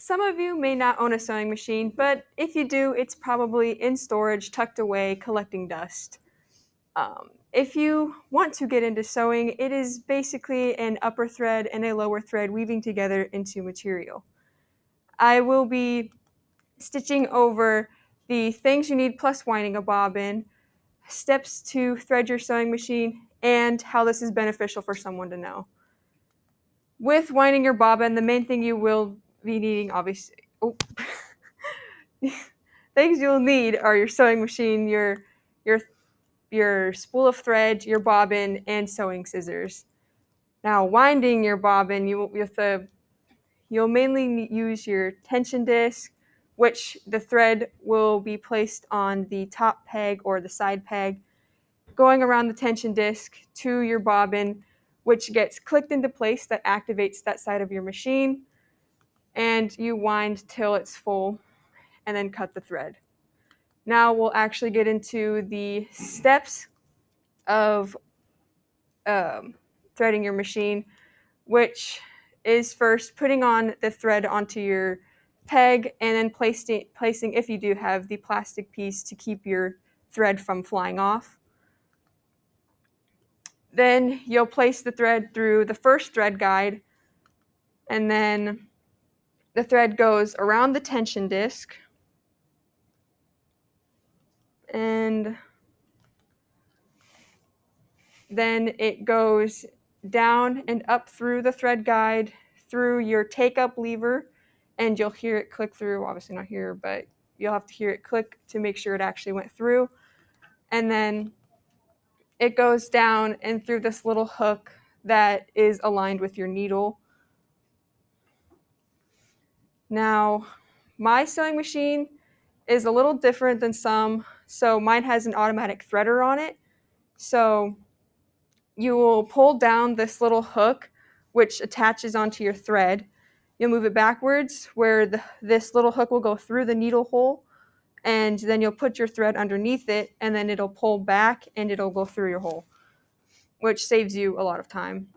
Some of you may not own a sewing machine, but if you do, it's probably in storage, tucked away, collecting dust. If you want to get into sewing, it is basically an upper thread and a lower thread weaving together into material. I will be stitching over the things you need plus winding a bobbin, steps to thread your sewing machine, and how this is beneficial for someone to know. With winding your bobbin, the main thing you will be needing, obviously, things you'll need are your sewing machine, your your spool of thread, your bobbin, and sewing scissors. Now, winding your bobbin, you'll mainly use your tension disc, which the thread will be placed on the top peg or the side peg, going around the tension disc to your bobbin, which gets clicked into place that activates that side of your machine, and you wind till it's full and then cut the thread. Now we'll actually get into the steps of threading your machine, which is first putting on the thread onto your peg and then placing, if you do have the plastic piece, to keep your thread from flying off. Then you'll place the thread through the first thread guide, and then the thread goes around the tension disc and then it goes down and up through the thread guide, through your take-up lever, and you'll hear it click through. Obviously not here, but you'll have to hear it click to make sure it actually went through. And then it goes down and through this little hook that is aligned with your needle. Now, my sewing machine is a little different than some. So mine has an automatic threader on it. So you will pull down this little hook, which attaches onto your thread. You'll move it backwards where this little hook will go through the needle hole, and then you'll put your thread underneath it, and then it'll pull back and it'll go through your hole, which saves you a lot of time.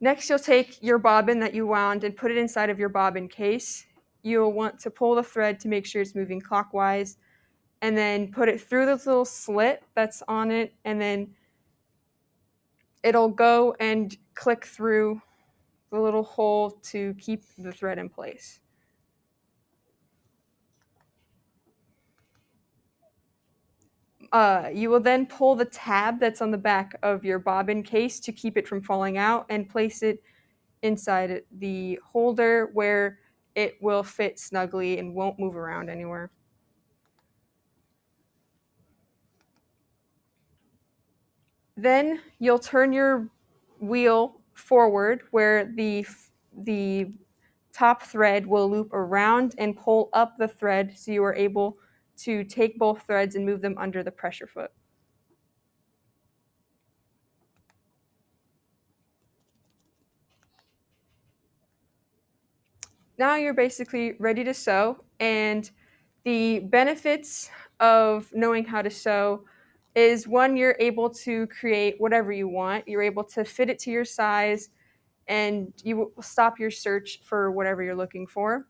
Next, you'll take your bobbin that you wound and put it inside of your bobbin case. You'll want to pull the thread to make sure it's moving clockwise, and then put it through this little slit that's on it, and then it'll go and click through the little hole to keep the thread in place. You will then pull the tab that's on the back of your bobbin case to keep it from falling out and place it inside the holder where it will fit snugly and won't move around anywhere. Then you'll turn your wheel forward where the top thread will loop around and pull up the thread so you are able to take both threads and move them under the pressure foot. Now you're basically ready to sew, and the benefits of knowing how to sew is, one, you're able to create whatever you want. You're able to fit it to your size, and you will stop your search for whatever you're looking for.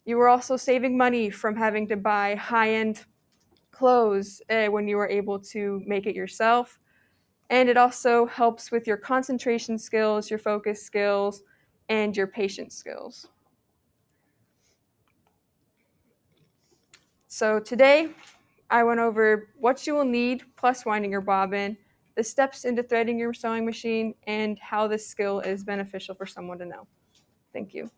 You were also saving money from having to buy high-end clothes when you were able to make it yourself. And it also helps with your concentration skills, your focus skills, and your patience skills. So today, I went over what you will need plus winding your bobbin, the steps into threading your sewing machine, and how this skill is beneficial for someone to know. Thank you.